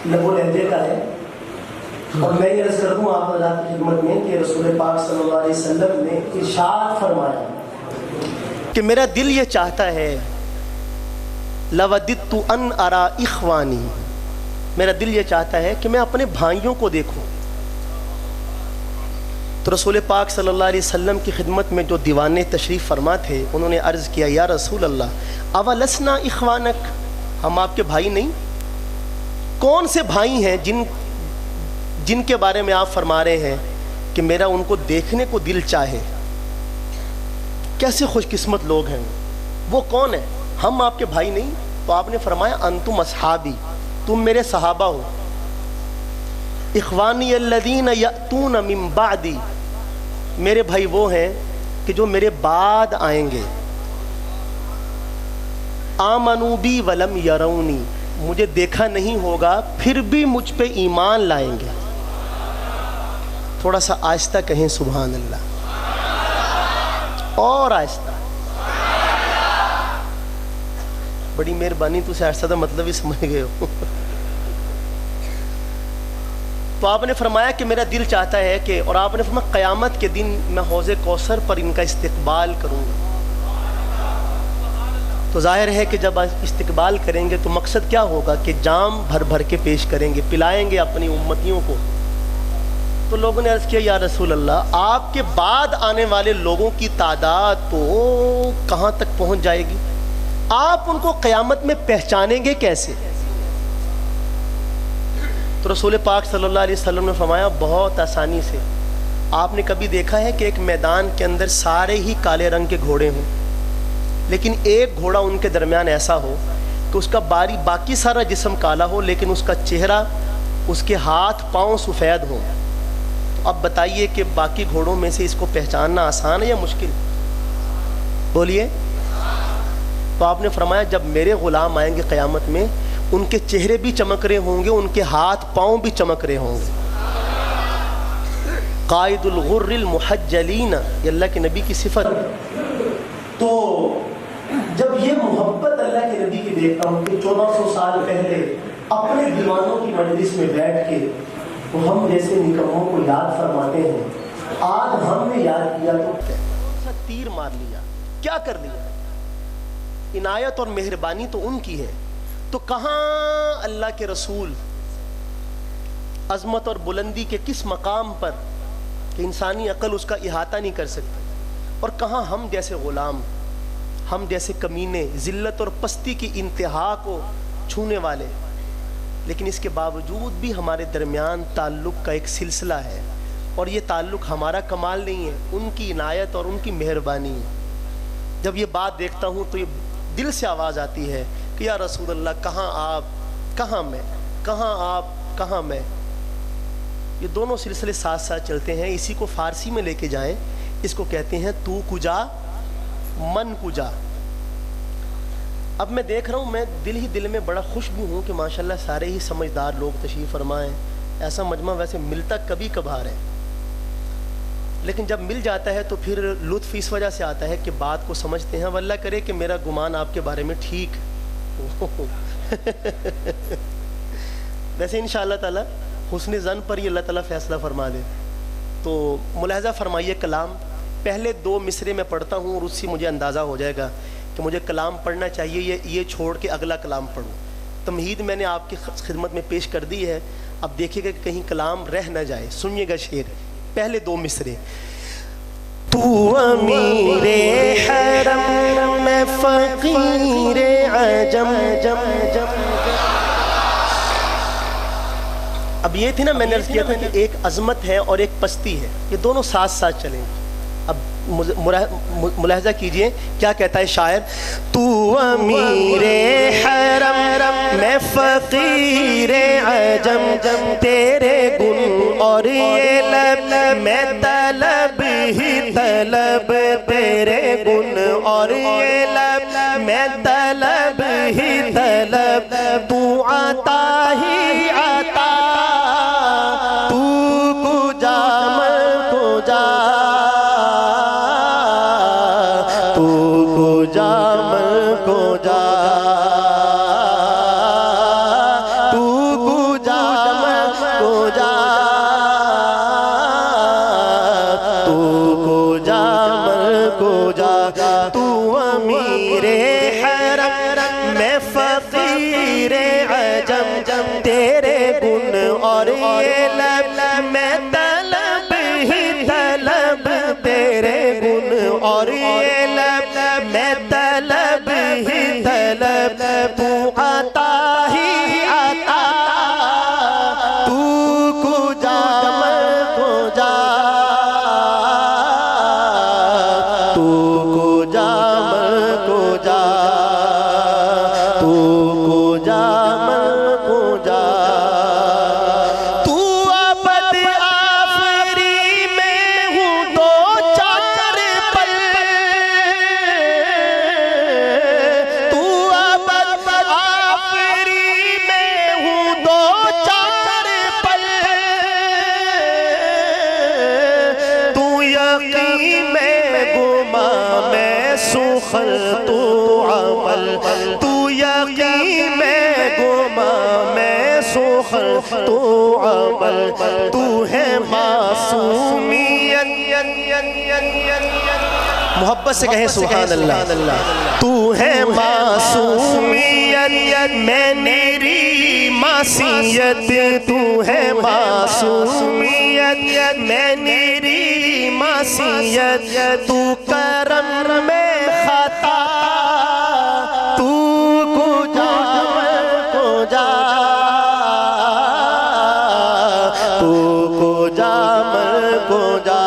لب و لہجے کا ہے. اور میں یہ عرض کر دوں آپ حضرات کی خدمت میں کہ رسول پاک صلی اللہ علیہ وسلم نے ارشاد فرمایا کہ میرا دل یہ چاہتا ہے لوددت ان ارا اخوانی، میرا دل یہ چاہتا ہے کہ میں اپنے بھائیوں کو دیکھوں. تو رسول پاک صلی اللہ علیہ وسلم کی خدمت میں جو دیوان تشریف فرما تھے انہوں نے عرض کیا یا رسول اللہ اولسنا اخوانک، ہم آپ کے بھائی نہیں؟ کون سے بھائی ہیں جن کے بارے میں آپ فرما رہے ہیں کہ میرا ان کو دیکھنے کو دل چاہے؟ کیسے خوش قسمت لوگ ہیں وہ کون ہیں؟ ہم آپ کے بھائی نہیں؟ تو آپ نے فرمایا انتم اصحابی، تم میرے صحابہ ہو. اخوانی الذین یأتون من بعدی، میرے بھائی وہ ہیں کہ جو میرے بعد آئیں گے. آمنوا بی ولم یرونی، مجھے دیکھا نہیں ہوگا پھر بھی مجھ پہ ایمان لائیں گے. تھوڑا سا آہستہ کہیں سبحان اللہ، اور آہستہ. بڑی مہربانی، تو سے آہستہ مطلب ہی سمجھ گئے ہو. تو آپ نے فرمایا کہ میرا دل چاہتا ہے کہ، اور آپ نے فرمایا قیامت کے دن میں حوض کوثر پر ان کا استقبال کروں گا. تو ظاہر ہے کہ جب استقبال کریں گے تو مقصد کیا ہوگا کہ جام بھر بھر کے پیش کریں گے، پلائیں گے اپنی امتیوں کو. تو لوگوں نے عرض کیا یا رسول اللہ آپ کے بعد آنے والے لوگوں کی تعداد تو کہاں تک پہنچ جائے گی؟ آپ ان کو قیامت میں پہچانیں گے کیسے؟ تو رسول پاک صلی اللہ علیہ وسلم نے فرمایا بہت آسانی سے. آپ نے کبھی دیکھا ہے کہ ایک میدان کے اندر سارے ہی کالے رنگ کے گھوڑے ہوں، لیکن ایک گھوڑا ان کے درمیان ایسا ہو کہ اس کا باقی سارا جسم کالا ہو لیکن اس کا چہرہ، اس کے ہاتھ پاؤں سفید ہوں. تو اب بتائیے کہ باقی گھوڑوں میں سے اس کو پہچاننا آسان ہے یا مشکل؟ بولیے. تو آپ نے فرمایا جب میرے غلام آئیں گے قیامت میں ان کے چہرے بھی چمک رہے ہوں گے، ان کے ہاتھ پاؤں بھی چمک رہے ہوں گے. قائد الغر المحجلین، یہ اللہ کے نبی کی صفت. تو جب یہ محبت اللہ کے نبی کی دیکھتا ہوں کہ 1400 سال پہلے اپنے دیوانوں کی مجلس میں بیٹھ کے وہ ہم جیسے نکموں کو یاد فرماتے ہیں، آج ہم نے یاد کیا تو تیر مار لیا، کیا کر لیا؟ عنایت اور مہربانی تو ان کی ہے. تو کہاں اللہ کے رسول عظمت اور بلندی کے کس مقام پر کہ انسانی عقل اس کا احاطہ نہیں کر سکتی، اور کہاں ہم جیسے غلام، ہم جیسے کمینے، ذلت اور پستی کی انتہا کو چھونے والے. لیکن اس کے باوجود بھی ہمارے درمیان تعلق کا ایک سلسلہ ہے، اور یہ تعلق ہمارا کمال نہیں ہے، ان کی عنایت اور ان کی مہربانی. جب یہ بات دیکھتا ہوں تو یہ دل سے آواز آتی ہے کہ یا رسول اللہ کہاں آپ، کہاں میں، کہاں آپ، کہاں میں. یہ دونوں سلسلے ساتھ ساتھ چلتے ہیں. اسی کو فارسی میں لے کے جائیں، اس کو کہتے ہیں تو کجا من کجا. اب میں دیکھ رہا ہوں، میں دل میں بڑا خوش بھی ہوں کہ ماشاءاللہ سارے ہی سمجھدار لوگ تشریف فرمائیں. ایسا مجمع ویسے ملتا کبھی کبھار ہے، لیکن جب مل جاتا ہے تو پھر لطف اس وجہ سے آتا ہے کہ بات کو سمجھتے ہیں. واللہ کرے کہ میرا گمان آپ کے بارے میں ٹھیک ویسے انشاءاللہ تعالی حسن ظن پر ہی اللہ تعالیٰ فیصلہ فرما دے. تو ملاحظہ فرمائیے کلام پہلے 2 مصرے میں پڑھتا ہوں اور اس سے مجھے اندازہ ہو جائے گا کہ مجھے کلام پڑھنا چاہیے یہ چھوڑ کے اگلا کلام پڑھوں. تمہید میں نے آپ کی خدمت میں پیش کر دی ہے، اب دیکھیے گا کہ کہیں کلام رہ نہ جائے. سنیے گا شعر، پہلے 2 مصرے. تو امیر حرم میں فقیر عجم. اب یہ تھی نا، میں نے عرض کیا تھا کہ ایک عظمت ہے اور ایک پستی ہے، یہ دونوں ساتھ ساتھ چلیں. اب ملاحظہ کیجئے کیا کہتا ہے شاعر. تو امیر حرم میں فقیر عجم، تیرے گن اور یہ لب میں طلب ہی طلب، تیرے گن اور یہ لب میں طلب ہی طلب. تو عطا ہی عطا، تو کجا من کجا، تو کجا سخن تو عمل، تو یقین میں گما میں سخن تو عمل، تو ہے معصومیت، محبت سے کہیں سبحان اللہ، تو ہے معصومیت میں میری معصیت، تو ہے معصومیت میں میری معصیت، تو کرم میں خطا، تو کجا میں کجا، تو کجا میں کجا،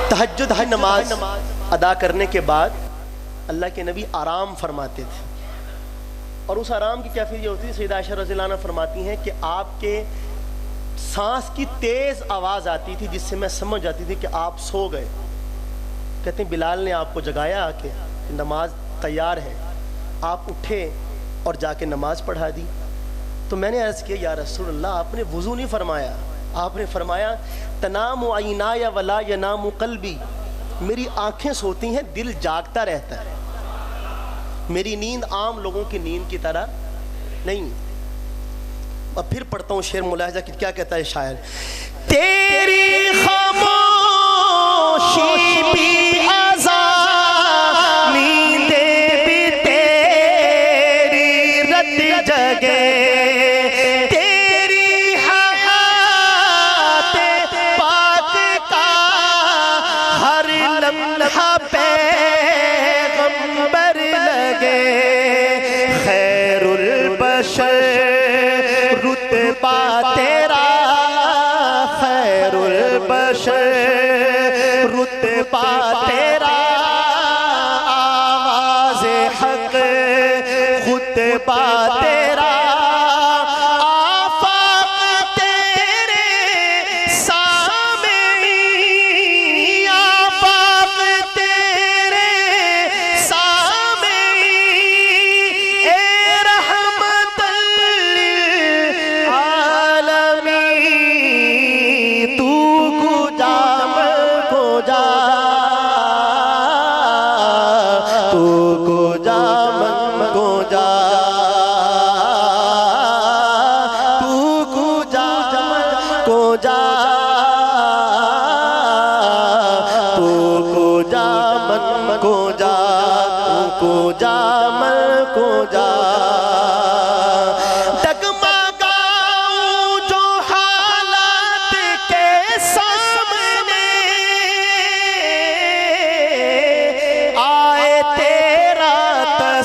تہجد کی نماز ادا کرنے کے بعد اللہ کے نبی آرام فرماتے تھے، اور اس آرام کی کیفیت یہ ہوتی ہے، سیدہ عائشہ رضی اللہ عنہ فرماتی ہیں کہ آپ کے سانس کی تیز آواز آتی تھی جس سے میں سمجھ جاتی تھی کہ آپ سو گئے۔ کہتے ہیں بلال نے آپ کو جگایا آ کے کہ نماز تیار ہے، آپ اٹھے اور جا کے نماز پڑھا دی۔ تو میں نے عرض کیا یا رسول اللہ آپ نے وضو نہیں فرمایا، آپ نے فرمایا تنام عینایا ولا ینام قلبی، میری آنکھیں سوتی ہیں دل جاگتا رہتا ہے، میری نیند عام لوگوں کی نیند کی طرح نہیں۔ اب پھر پڑھتا ہوں شعر ملاحظہ کہ کیا کہتا ہے شاعر، تیری خاموشی بھی عذاب، نیندیں بھی تیری رت جگے، پیغمبر لگے، خیر البشر رتبہ تیرا، خیر البشر رتبہ تیرا، آواز حق خطبہ تیرا،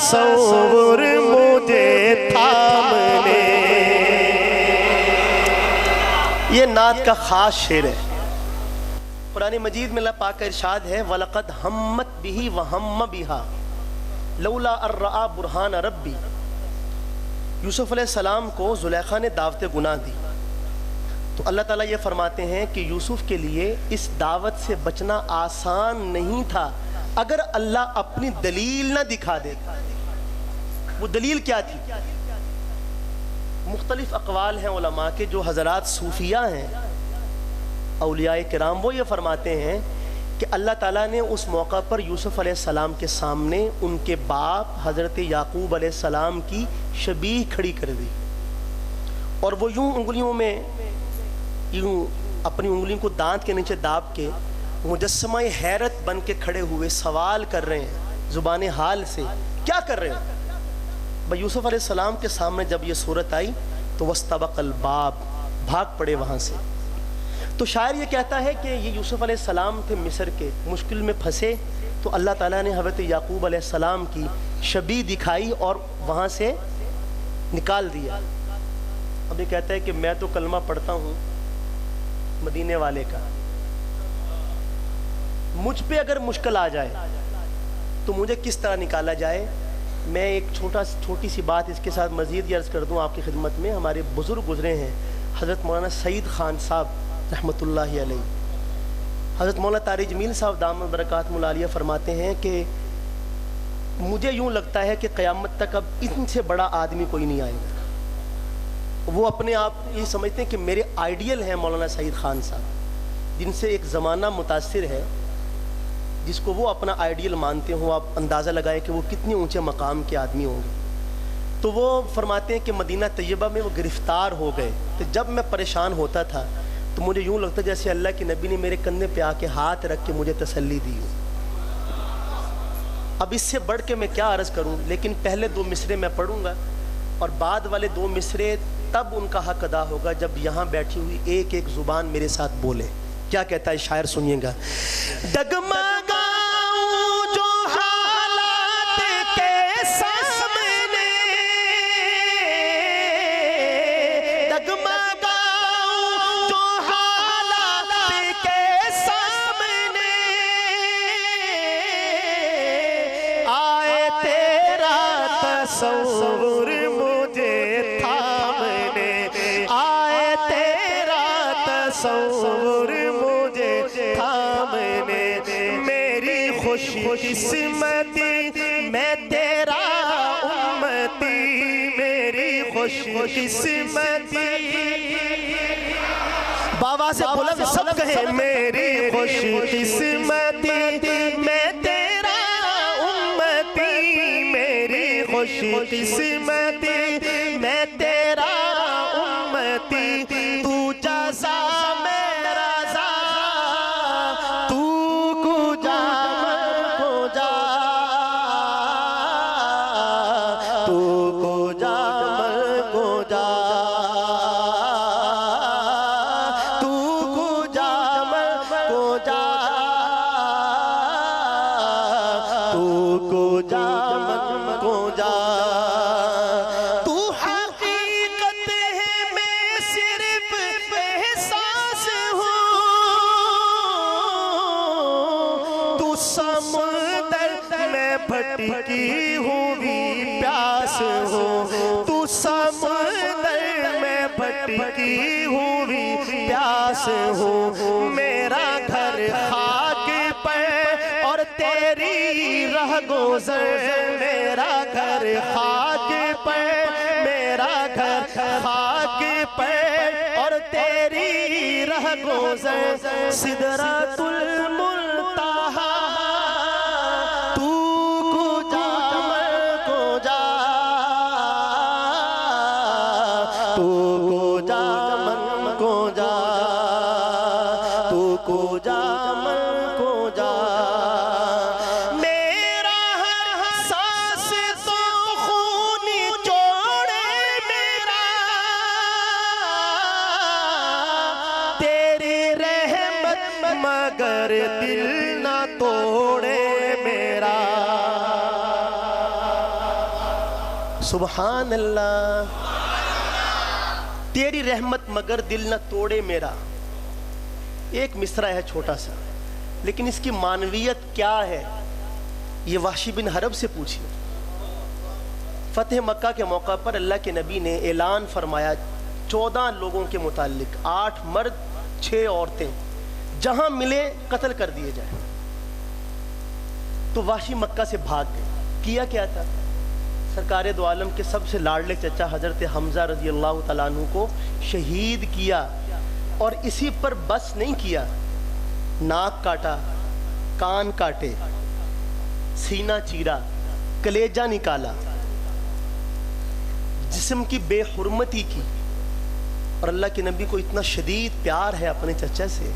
تصور مجھے تھامنے۔ یہ نعت کا خاص شعر ہے، قرآن مجید میں اللہ پاک کا ارشاد ہے وَلَقَدْ هَمَّتْ بِهِ وَهَمَّ بِهَا لَوْلَا أَن رَأَىٰ بُرْهَانَ رَبِّي۔ یوسف علیہ السلام کو زلیخا نے دعوت گناہ دی، تو اللہ تعالیٰ یہ فرماتے ہیں کہ یوسف کے لیے اس دعوت سے بچنا آسان نہیں تھا اگر اللہ اپنی دلیل نہ دکھا دیتا۔ وہ دلیل کیا تھی؟ مختلف اقوال ہیں علماء کے، جو حضرات صوفیہ ہیں اولیاء کرام، وہ یہ فرماتے ہیں کہ اللہ تعالیٰ نے اس موقع پر یوسف علیہ السلام کے سامنے ان کے باپ حضرت یعقوب علیہ السلام کی شبیہ کھڑی کر دی، اور وہ یوں انگلیوں میں یوں اپنی انگلیوں کو دانت کے نیچے داب کے مجسمہ حیرت بن کے کھڑے ہوئے سوال کر رہے ہیں زبان حال سے، کیا کر رہے ہیں؟ بھائی یوسف علیہ السلام کے سامنے جب یہ صورت آئی تو وَاسْتَبَقَ الْبَابَ، بھاگ پڑے وہاں سے، تو شاعر یہ کہتا ہے کہ یہ یوسف علیہ السلام تھے مصر کے، مشکل میں پھنسے تو اللہ تعالیٰ نے حضرت یعقوب علیہ السلام کی شبیہ دکھائی اور وہاں سے نکال دیا۔ اب یہ کہتا ہے کہ میں تو کلمہ پڑھتا ہوں مدینے والے کا، مجھ پہ اگر مشکل آ جائے تو مجھے کس طرح نکالا جائے۔ میں ایک چھوٹی سی بات اس کے ساتھ مزید عرض کر دوں آپ کی خدمت میں۔ ہمارے بزرگ گزرے ہیں حضرت مولانا سعید خان صاحب رحمۃ اللہ علیہ۔ حضرت مولانا طارق جمیل صاحب دامت برکاتہم العالیہ فرماتے ہیں کہ مجھے یوں لگتا ہے کہ قیامت تک اب ان سے بڑا آدمی کوئی نہیں آئے گا۔ وہ اپنے آپ یہ سمجھتے ہیں کہ میرے آئیڈیل ہیں مولانا سعید خان صاحب، جن سے ایک زمانہ متاثر ہے، جس کو وہ اپنا آئیڈیل مانتے ہوں۔ آپ اندازہ لگائیں کہ وہ کتنے اونچے مقام کے آدمی ہوں گے۔ تو وہ فرماتے ہیں کہ مدینہ طیبہ میں وہ گرفتار ہو گئے، تو جب میں پریشان ہوتا تھا تو مجھے یوں لگتا جیسے اللہ کے نبی نے میرے کندھے پہ آ کے ہاتھ رکھ کے مجھے تسلی دی ہو۔ اب اس سے بڑھ کے میں کیا عرض کروں، لیکن پہلے 2 مصرے میں پڑھوں گا اور بعد والے 2 مصرے تب ان کا حق ادا ہوگا جب یہاں بیٹھی ہوئی ایک ایک زبان میرے ساتھ بولے۔ کیا کہتا ہے شاعر، سنیے گا۔ ڈگمگاؤں جو حالات کے سامنے، ڈگمگاؤں جو حالات کے سامنے، آئے تیرا تصور مجھے تھامنے، آئے تیرا تصور مجھے تھامنے، میری خوش قسمتی میں تیرا امتی، میری خوش قسمتی، بابا سے بلند سب کہیں، میری خوش قسمتی میں تیرا امتی، میری خوش قسمتی میں تیرا امتی، تو جزا میں رضا، تو کجا من کجا، تو کجا من کجا، تو کجا من کجا، تو کجا من کجا، تو حقیقت ہے میں صرف احساس ہوں، تو سمندر میں بھٹکی ہوئی پیاس ہوں، تو سمندر میں بھٹکی ہوئی پیاس ہوں، میرا گھر خاک پر اور تیری رہ گزر، میرا گھر خاک پر، میرا گھر خاک پر اور تیری رہ گزر، سدرۃ المنتہا، تو کجا من کجا، تو کجا من کجا، تو کجا من کجا، میرا ہر سانس تو خون چوڑے میرا، تیری رحمت مگر دل نہ توڑے میرا۔ سبحان اللہ، تیری رحمت مگر دل نہ توڑے میرا۔ ایک مصرع ہے چھوٹا سا، لیکن اس کی معنویت کیا ہے یہ وحشی بن حرب سے پوچھیے۔ فتح مکہ کے موقع پر اللہ کے نبی نے اعلان فرمایا 14 لوگوں کے متعلق، 8 مرد 6 عورتیں، جہاں ملے قتل کر دیے جائیں۔ تو وحشی مکہ سے بھاگ گئے۔ کیا کیا تھا؟ سرکار دو عالم کے سب سے لاڈلے چچا حضرت حمزہ رضی اللہ تعالیٰ عنہ کو شہید کیا، اور اسی پر بس نہیں کیا، ناک کاٹا، کان کاٹے، سینہ چیرا، کلیجہ نکالا، جسم کی بے حرمتی کی۔ اور اللہ کے نبی کو اتنا شدید پیار ہے اپنے چچا سے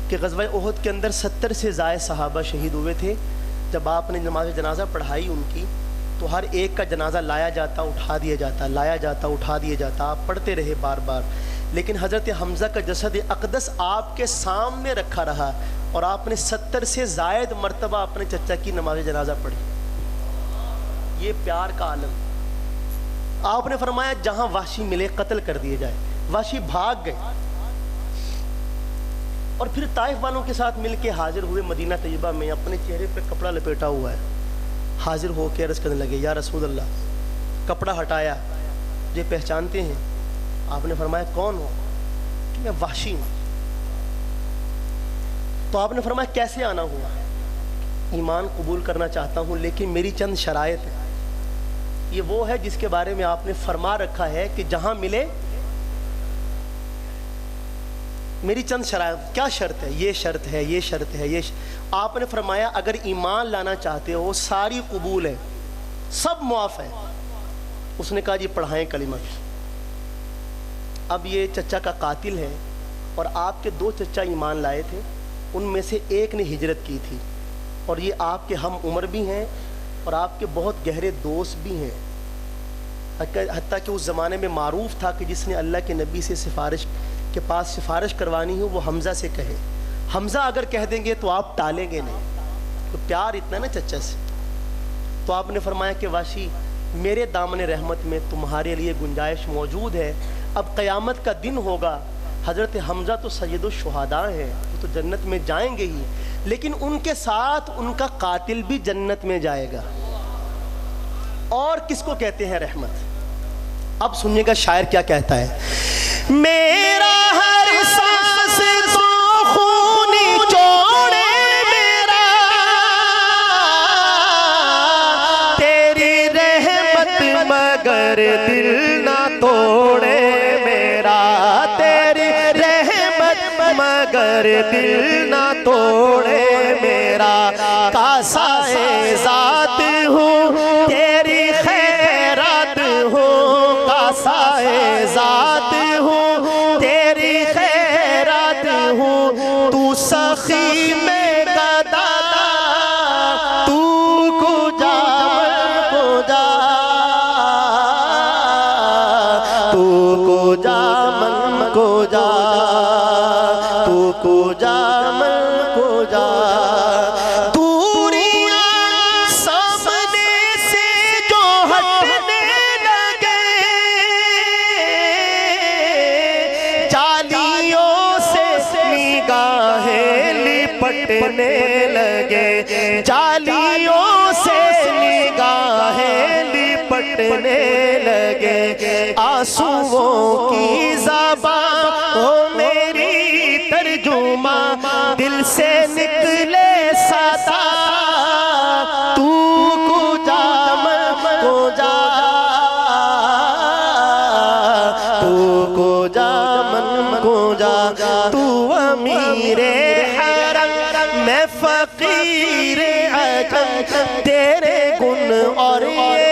کہ غزوہ احد کے اندر 70 سے زائد صحابہ شہید ہوئے تھے۔ جب آپ نے نماز جنازہ پڑھائی ان کی تو ہر ایک کا جنازہ لایا جاتا، اٹھا دیا جاتا، لایا جاتا، اٹھا دیا جاتا۔ آپ پڑھتے رہے بار بار، لیکن حضرت حمزہ کا جسد اقدس آپ کے سامنے رکھا رہا اور آپ نے 70 سے زائد مرتبہ اپنے چچا کی نماز جنازہ پڑھی. یہ پیار کا عالم. آپ نے فرمایا جہاں وحشی ملے قتل کر دیے جائے. وحشی بھاگ گئے اور پھر طائف والوں کے ساتھ مل کے حاضر ہوئے مدینہ طیبہ میں. اپنے چہرے پہ کپڑا لپیٹا ہوا ہے, حاضر ہو کے عرض کرنے لگے یا رسول اللہ. کپڑا ہٹایا, یہ پہچانتے ہیں؟ آپ نے فرمایا کون ہو؟ کہ میں وحشی ہوں. تو آپ نے فرمایا کیسے آنا ہوا؟ ایمان قبول کرنا چاہتا ہوں لیکن میری چند شرائط ہے. یہ وہ ہے جس کے بارے میں آپ نے فرما رکھا ہے کہ جہاں ملے. میری چند شرائط. کیا شرط ہے؟ یہ شرط ہے, یہ شرط ہے, یہ آپ نے فرمایا اگر ایمان لانا چاہتے ہو ساری قبول ہے, سب معاف ہے. اس نے کہا جی پڑھائیں کلمہ. اب یہ چچا کا قاتل ہے اور آپ کے 2 چچا ایمان لائے تھے, ان میں سے ایک نے ہجرت کی تھی اور یہ آپ کے ہم عمر بھی ہیں اور آپ کے بہت گہرے دوست بھی ہیں. حتیٰ کہ اس زمانے میں معروف تھا کہ جس نے اللہ کے نبی سے سفارش کے پاس سفارش کروانی ہو وہ حمزہ سے کہے. حمزہ اگر کہہ دیں گے تو آپ ٹالیں گے نہیں, تو پیار اتنا نا چچا سے. تو آپ نے فرمایا کہ واشی میرے دامن رحمت میں تمہارے لیے گنجائش موجود ہے. اب قیامت کا دن ہوگا, حضرت حمزہ تو سید الشہداء ہیں, وہ تو جنت میں جائیں گے ہی, لیکن ان کے ساتھ ان کا قاتل بھی جنت میں جائے گا. اور کس کو کہتے ہیں رحمت؟ اب سنیے گا شاعر کیا کہتا ہے. میرا ہر سانس تو خونی چوڑے میرا, تیری رحمت مگر دل نہ توڑے میرا, تیری رحمت مگر دل نہ توڑے میرا. کاسائے ذات ہوں تیری خیرات ہوں, کاسائے ذات ہوں تیری خیرات ہوں. تو سخی میں گدا, تو کجا من کجا, تو کجا من کجا, تو کجا من کجا. لپٹنے لگے جالیوں سے نگاہیں لپٹنے لگے, آنسوؤں کی زبان ہو میری ترجمہ, دل سے نکلے صدا, تو کجا من کجا, تو کجا من کجا. تو امیر میں فقیر عجم, تیرے گن اور یہ